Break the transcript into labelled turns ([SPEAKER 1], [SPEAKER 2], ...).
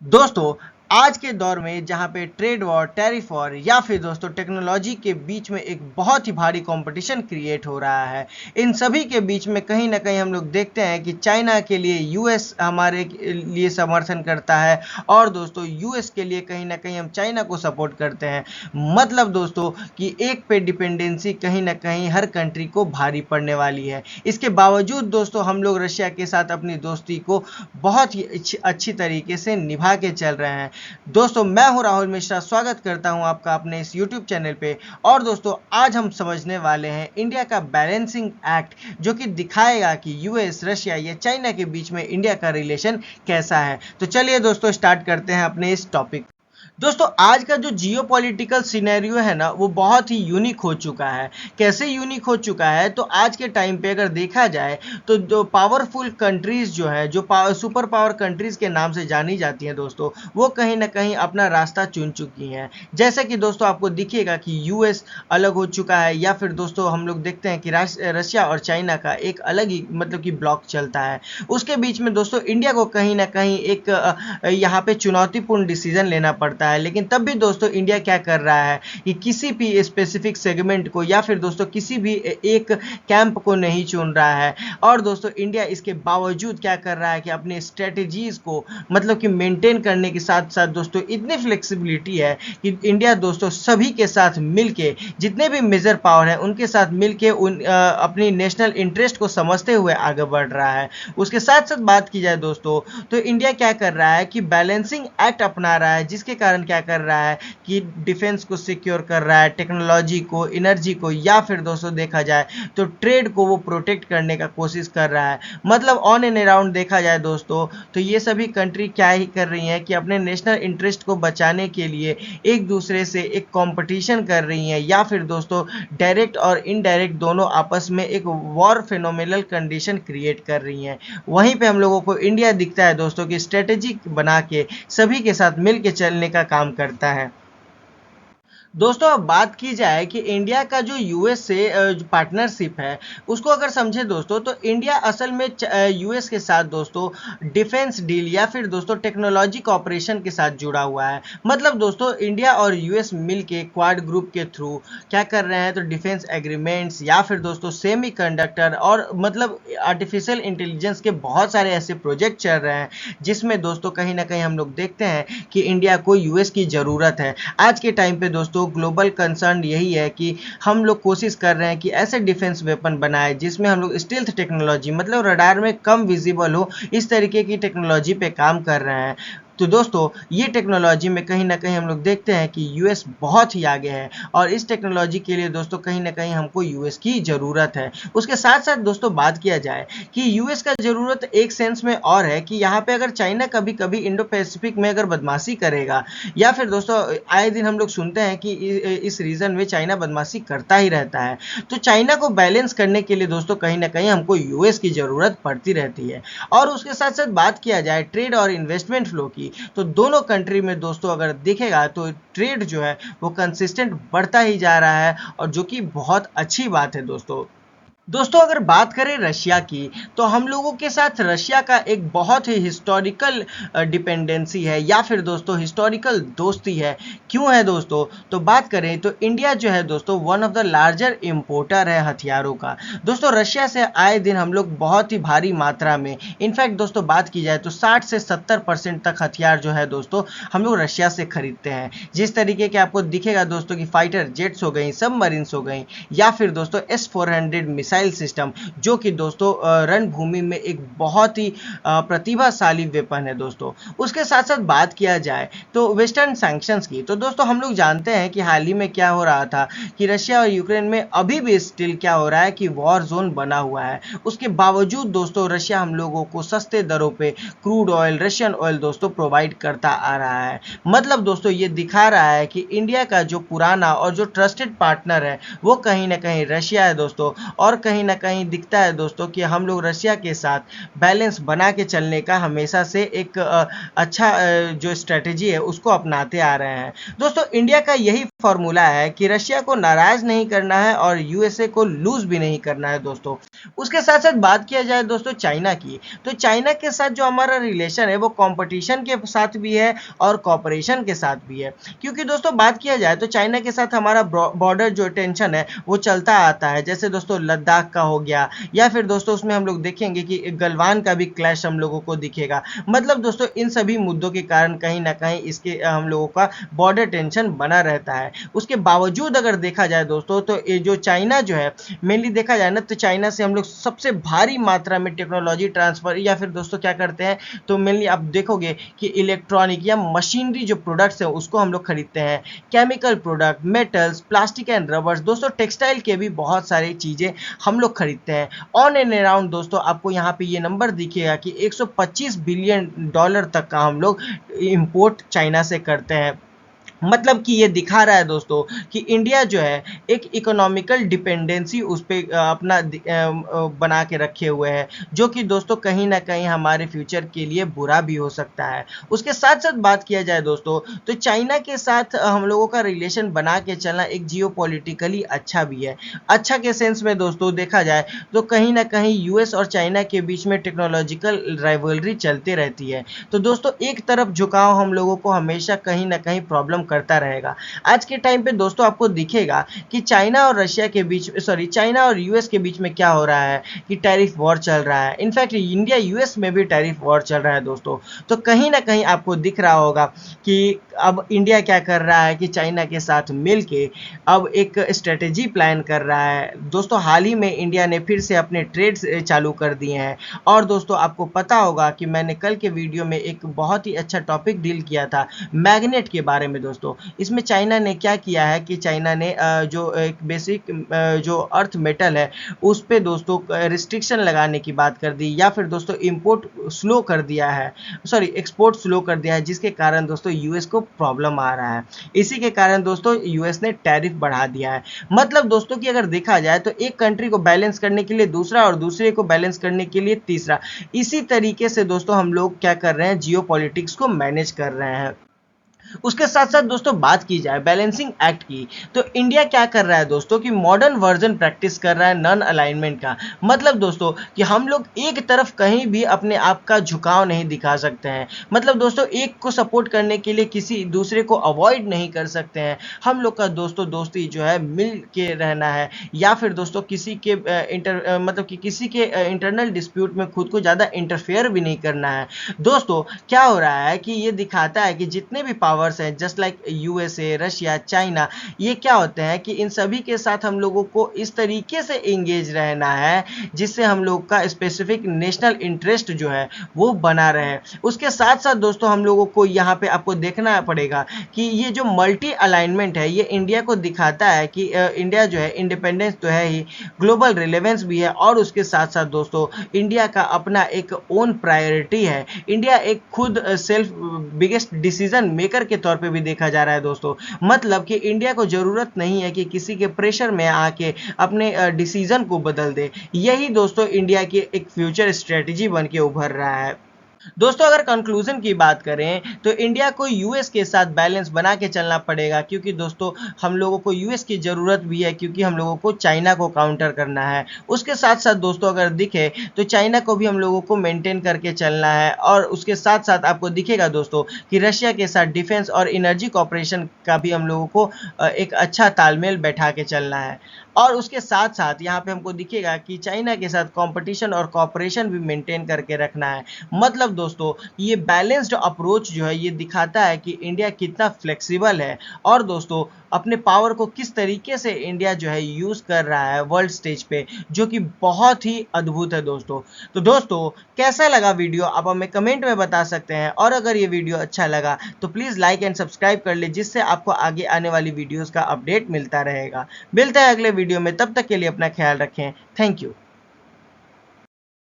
[SPEAKER 1] दोस्तों, आज के दौर में जहां पे ट्रेड वॉर, टैरिफ वॉर या फिर दोस्तों टेक्नोलॉजी के बीच में एक बहुत ही भारी कंपटीशन क्रिएट हो रहा है। इन सभी के बीच में कहीं ना कहीं हम लोग देखते हैं कि चाइना के लिए यूएस हमारे लिए समर्थन करता है और दोस्तों यूएस के लिए कहीं ना कहीं हम चाइना को सपोर्ट करते हैं। मतलब दोस्तों कि एक पे डिपेंडेंसी कहीं ना कहीं हर कंट्री को भारी पड़ने वाली है। इसके बावजूद दोस्तों हम लोग रशिया के साथ अपनी दोस्ती को बहुत ही अच्छी तरीके से निभा के चल रहे हैं। दोस्तों मैं हूं राहुल मिश्रा, स्वागत करता हूं आपका अपने इस YouTube चैनल पे। और दोस्तों आज हम समझने वाले हैं इंडिया का बैलेंसिंग एक्ट, जो कि दिखाएगा कि यूएस, रशिया या चाइना के बीच में इंडिया का रिलेशन कैसा है। तो चलिए दोस्तों स्टार्ट करते हैं अपने इस टॉपिक। दोस्तों आज का जो जियोपॉलिटिकल सिनेरियो है ना, वो बहुत ही यूनिक हो चुका है। कैसे यूनिक हो चुका है? तो आज के टाइम पे अगर देखा जाए तो जो पावरफुल कंट्रीज जो है, जो सुपर पावर कंट्रीज के नाम से जानी जाती हैं दोस्तों, वो कहीं ना कहीं अपना रास्ता चुन चुकी हैं। जैसे कि दोस्तों आपको दिखेगा कि यूएस अलग हो चुका है, या फिर दोस्तों हम लोग देखते हैं कि रशिया और चाइना का एक अलग ही मतलब कि ब्लॉक चलता है। उसके बीच में दोस्तों इंडिया को कहीं ना कहीं एक यहाँ पे चुनौतीपूर्ण डिसीजन लेना पड़ता है। लेकिन तब भी दोस्तों इंडिया क्या कर रहा है कि किसी भी स्पेसिफिक सेगमेंट को या फिर दोस्तों किसी भी एक कैंप को नहीं चुन रहा है। और दोस्तों इंडिया इसके बावजूद क्या कर रहा है कि अपने स्ट्रेटजीज को मतलब कि मेंटेन करने के साथ साथ दोस्तों इतनी फ्लेक्सिबिलिटी है कि इंडिया दोस्तों सभी के साथ मिलके, जितने भी मेजर पावर है उनके साथ मिलके अपनी नेशनल इंटरेस्ट को समझते हुए आगे बढ़ रहा है। उसके साथ साथ बात की जाए दोस्तों, तो इंडिया क्या कर रहा है कि बैलेंसिंग एक्ट अपना रहा है, जिसके कारण क्या कर रहा है कि डिफेंस को सिक्योर कर रहा है, टेक्नोलॉजी को, एनर्जी को, या फिर दोस्तों देखा जाए तो ट्रेड को वो प्रोटेक्ट करने का कोशिश कर रहा है। मतलब ऑन एंड अराउंड देखा जाए दोस्तों, तो ये सभी कंट्री क्या ही कर रही हैं कि अपने नेशनल इंटरेस्ट को बचाने के लिए एक दूसरे से एक कंपटीशन कर रही हैं, या फिर दोस्तों डायरेक्ट और इनडायरेक्ट दोनों आपस में एक वॉर फिनोमिनल कंडीशन क्रिएट कर रही हैं। वहीं पे हम लोगों को इंडिया दिखता है दोस्तों की स्ट्रेटेजी बना के सभी के साथ मिल के चलने का काम करता है। दोस्तों अब बात की जाए कि इंडिया का जो यूएस से जो पार्टनरशिप है उसको अगर समझे दोस्तों, तो इंडिया असल में यूएस के साथ दोस्तों डिफेंस डील या फिर दोस्तों टेक्नोलॉजी कॉपरेशन के साथ जुड़ा हुआ है। मतलब दोस्तों इंडिया और यूएस मिलके क्वाड ग्रुप के थ्रू क्या कर रहे हैं, तो डिफेंस एग्रीमेंट्स या फिर दोस्तों सेमी कंडक्टर और मतलब आर्टिफिशियल इंटेलिजेंस के बहुत सारे ऐसे प्रोजेक्ट चल रहे हैं, जिसमें दोस्तों कहीं ना कहीं हम लोग देखते हैं कि इंडिया को यूएस की ज़रूरत है। आज के टाइम पे दोस्तों ग्लोबल कंसर्न यही है कि हम लोग कोशिश कर रहे हैं कि ऐसे डिफेंस वेपन बनाए जिसमें हम लोग स्टील्थ टेक्नोलॉजी मतलब रडार में कम विजिबल हो, इस तरीके की टेक्नोलॉजी पे काम कर रहे हैं। तो दोस्तों ये टेक्नोलॉजी में कहीं ना कहीं हम लोग देखते हैं कि यूएस बहुत ही आगे है, और इस टेक्नोलॉजी के लिए दोस्तों कहीं ना कहीं हमको यूएस की ज़रूरत है। उसके साथ साथ दोस्तों बात किया जाए कि यूएस का ज़रूरत एक सेंस में और है कि यहाँ पे अगर चाइना कभी कभी इंडो पैसिफिक में अगर बदमाशी करेगा, या फिर दोस्तों आए दिन हम लोग सुनते हैं कि इस रीजन में चाइना बदमाशी करता ही रहता है, तो चाइना को बैलेंस करने के लिए दोस्तों कहीं ना कहीं हमको यूएस की ज़रूरत पड़ती रहती है। और उसके साथ साथ बात किया जाए ट्रेड और इन्वेस्टमेंट फ्लो की, तो दोनों कंट्री में दोस्तों अगर दिखेगा तो ट्रेड जो है वो कंसिस्टेंट बढ़ता ही जा रहा है, और जो कि बहुत अच्छी बात है दोस्तों अगर बात करें रशिया की, तो हम लोगों के साथ रशिया का एक बहुत ही हिस्टोरिकल डिपेंडेंसी है, या फिर दोस्तों हिस्टोरिकल दोस्ती है। क्यों है दोस्तों? तो बात करें तो इंडिया जो है दोस्तों one of the larger importer है हथियारों का। दोस्तों रशिया से आए दिन हम लोग बहुत ही भारी मात्रा में, इनफैक्ट दोस्तों बात की जाए तो 60 से 70% तक हथियार जो है दोस्तों हम लोग रशिया से खरीदते हैं। जिस तरीके के आपको दिखेगा दोस्तों की फाइटर जेट्स हो गई, सबमरीन्स हो गई, या फिर दोस्तों S-400 मिसाइल सिस्टम, जो कि दोस्तों रणभूमि में एक बहुत ही प्रतिभाशाली वेपन है दोस्तों। उसके साथ साथ बात किया जाए तो वेस्टर्न सैंक्शंस की, तो दोस्तों हम लोग जानते हैं कि हाल ही में क्या हो रहा था कि रशिया और यूक्रेन में अभी भी स्टिल क्या हो रहा है कि वॉर जोन बना हुआ है। उसके बावजूद दोस्तों रशिया हम लोगों को सस्ते दरों पे क्रूड ऑयल, रशियन ऑयल दोस्तों प्रोवाइड करता आ रहा है। मतलब दोस्तों ये दिखा रहा है कि इंडिया का जो पुराना और जो ट्रस्टेड पार्टनर है वो कहीं ना कहीं रशिया है दोस्तों, और कहीं ना कहीं दिखता है दोस्तों कि हम लोग रशिया के साथ बैलेंस बना के चलने का हमेशा से एक अच्छा जो स्ट्रेटेजी है उसको अपनाते आ रहे हैं। दोस्तों इंडिया का यही फॉर्मूला है कि रशिया को नाराज नहीं करना है और यूएसए को लूज भी नहीं करना है दोस्तों। उसके साथ साथ बात किया जाए दोस्तों चाइना की, तो चाइना के साथ जो हमारा रिलेशन है वो कंपटीशन के साथ भी है और कॉपरेशन के साथ भी है। क्योंकि दोस्तों बात किया जाए तो चाइना के साथ हमारा बॉर्डर जो टेंशन है वो चलता आता है, जैसे दोस्तों लद्दाख का हो गया, या फिर दोस्तों उसमें हम लोग देखेंगे कि गलवान का भी क्लैश हम लोगों को दिखेगा। मतलब दोस्तों इन सभी मुद्दों के कारण कहीं ना कहीं इसके हम लोगों का बॉर्डर टेंशन बना रहता है। उसके बावजूद अगर देखा जाए दोस्तों तो ये जो चाइना जो है मेनली देखा जाए ना, तो चाइना से हम लोग सबसे भारी मात्रा में टेक्नोलॉजी ट्रांसफर या फिर दोस्तों क्या करते हैं, तो मेनली आप देखोगे कि इलेक्ट्रॉनिक या मशीनरी जो प्रोडक्ट्स है उसको हम लोग खरीदते हैं, chemical product, metals, plastic and rubbers, दोस्तों टेक्सटाइल के भी बहुत सारी चीज़ें हम लोग खरीदते हैं। ऑन एंड अराउंड दोस्तों आपको यहाँ पे ये नंबर दिखेगा कि 125 बिलियन डॉलर तक का हम लोग इंपोर्ट चाइना से करते हैं। मतलब कि ये दिखा रहा है दोस्तों कि इंडिया जो है एक इकोनॉमिकल डिपेंडेंसी उस पर अपना बना के रखे हुए है, जो कि दोस्तों कहीं ना कहीं हमारे फ्यूचर के लिए बुरा भी हो सकता है। उसके साथ साथ बात किया जाए दोस्तों तो चाइना के साथ हम लोगों का रिलेशन बना के चलना एक जियोपॉलिटिकली अच्छा भी है। अच्छा के सेंस में दोस्तों देखा जाए तो कहीं ना कहीं यूएस और चाइना के बीच में टेक्नोलॉजिकल राइवलरी चलती रहती है। तो दोस्तों एक तरफ झुकाव हम लोगों को हमेशा कहीं ना कहीं प्रॉब्लम करता रहेगा। आज के टाइम पे दोस्तों आपको दिखेगा कि चाइना और रशिया के बीच, सॉरी चाइना और यूएस के बीच में क्या हो रहा है कि टैरिफ वॉर चल रहा है। इनफैक्ट इंडिया यूएस में भी टैरिफ वॉर चल रहा है दोस्तों। तो कहीं ना कहीं आपको दिख रहा होगा कि अब इंडिया क्या कर रहा है कि चाइना के साथ मिलके अब एक स्ट्रेटेजी प्लान कर रहा है दोस्तों। हाल ही में इंडिया ने फिर से अपने ट्रेड चालू कर दिए हैं। और दोस्तों आपको पता होगा कि मैंने कल के वीडियो में एक बहुत ही अच्छा टॉपिक डील किया था मैग्नेट के बारे में दोस्तों। इसमें चाइना ने क्या किया है कि चाइना ने जो एक बेसिक जो अर्थ मेटल है उस पे दोस्तों रिस्ट्रिक्शन लगाने की बात कर दी, या फिर दोस्तों इंपोर्ट स्लो कर दिया है, सॉरी एक्सपोर्ट स्लो कर दिया है, जिसके कारण दोस्तों यूएस को प्रॉब्लम आ रहा है। इसी के कारण दोस्तों यूएस ने टैरिफ बढ़ा दिया है। मतलब दोस्तों कि अगर देखा जाए तो एक कंट्री को बैलेंस करने के लिए दूसरा और दूसरे को बैलेंस करने के लिए तीसरा, इसी तरीके से दोस्तों हम लोग क्या कर रहे हैं, जियो पॉलिटिक्स को मैनेज कर रहे हैं। उसके साथ साथ दोस्तों बात की जाए बैलेंसिंग एक्ट की, तो इंडिया क्या कर रहा है दोस्तों कि मॉडर्न वर्जन प्रैक्टिस कर रहा है नॉन अलाइनमेंट का। मतलब दोस्तों कि हम लोग एक तरफ कहीं भी अपने आप का झुकाव नहीं दिखा सकते हैं। मतलब दोस्तों एक को सपोर्ट करने के लिए किसी दूसरे को अवॉइड नहीं कर सकते हैं। हम लोग का दोस्तों दोस्ती जो है मिल के रहना है, या फिर दोस्तों किसी के मतलब कि किसी के इंटरनल डिस्प्यूट में खुद को ज़्यादा इंटरफेयर भी नहीं करना है। दोस्तों क्या हो रहा है कि ये दिखाता है कि जितने भी पावर्स हैं just like USA, Russia, China, ये क्या होते हैं कि इन सभी के साथ हम लोगों को इस तरीके से एंगेज रहना है जिससे हम लोग का स्पेसिफिक नेशनल इंटरेस्ट जो है वो बना रहे। उसके साथ साथ दोस्तों हम लोगों को यहाँ पे आपको देखना पड़ेगा कि ये जो मल्टी अलाइनमेंट है ये इंडिया को दिखाता है कि इंडिया जो है इंडिपेंडेंस तो है ही, ग्लोबल रिलेवेंस भी है, और उसके साथ साथ दोस्तों इंडिया का अपना एक ओन प्रायोरिटी है। इंडिया एक खुद सेल्फ बिगेस्ट डिसीजन मेकर के तौर पे भी देखा जा रहा है दोस्तों। मतलब कि इंडिया को जरूरत नहीं है कि किसी के प्रेशर में आके अपने डिसीजन को बदल दे। यही दोस्तों इंडिया की एक फ्यूचर स्ट्रेटजी बन के उभर रहा है। दोस्तों अगर कंक्लूजन की बात करें तो इंडिया को यूएस के साथ बैलेंस बना के चलना पड़ेगा, क्योंकि दोस्तों हम लोगों को यूएस की ज़रूरत भी है, क्योंकि हम लोगों को चाइना को काउंटर करना है। उसके साथ साथ दोस्तों अगर दिखे तो चाइना को भी हम लोगों को मेंटेन करके चलना है। और उसके साथ साथ आपको दिखेगा दोस्तों कि रशिया के साथ डिफेंस और एनर्जी कॉपरेशन का भी हम लोगों को एक अच्छा तालमेल बैठा के चलना है। और उसके साथ साथ यहाँ पे हमको दिखेगा कि चाइना के साथ कंपटीशन और कॉपरेशन भी मेंटेन करके रखना है। मतलब दोस्तों ये बैलेंस्ड अप्रोच जो है ये दिखाता है कि इंडिया कितना फ्लेक्सिबल है, और दोस्तों अपने पावर को किस तरीके से इंडिया जो है यूज़ कर रहा है वर्ल्ड स्टेज पे, जो कि बहुत ही अद्भुत है दोस्तों। तो दोस्तों कैसा लगा वीडियो आप हमें कमेंट में बता सकते हैं, और अगर ये वीडियो अच्छा लगा तो प्लीज़ लाइक एंड सब्सक्राइब कर ले, जिससे आपको आगे आने वाली वीडियोज़ का अपडेट मिलता रहेगा। मिलते हैं अगले वीडियो में, तब तक के लिए अपना ख्याल रखें। Thank you.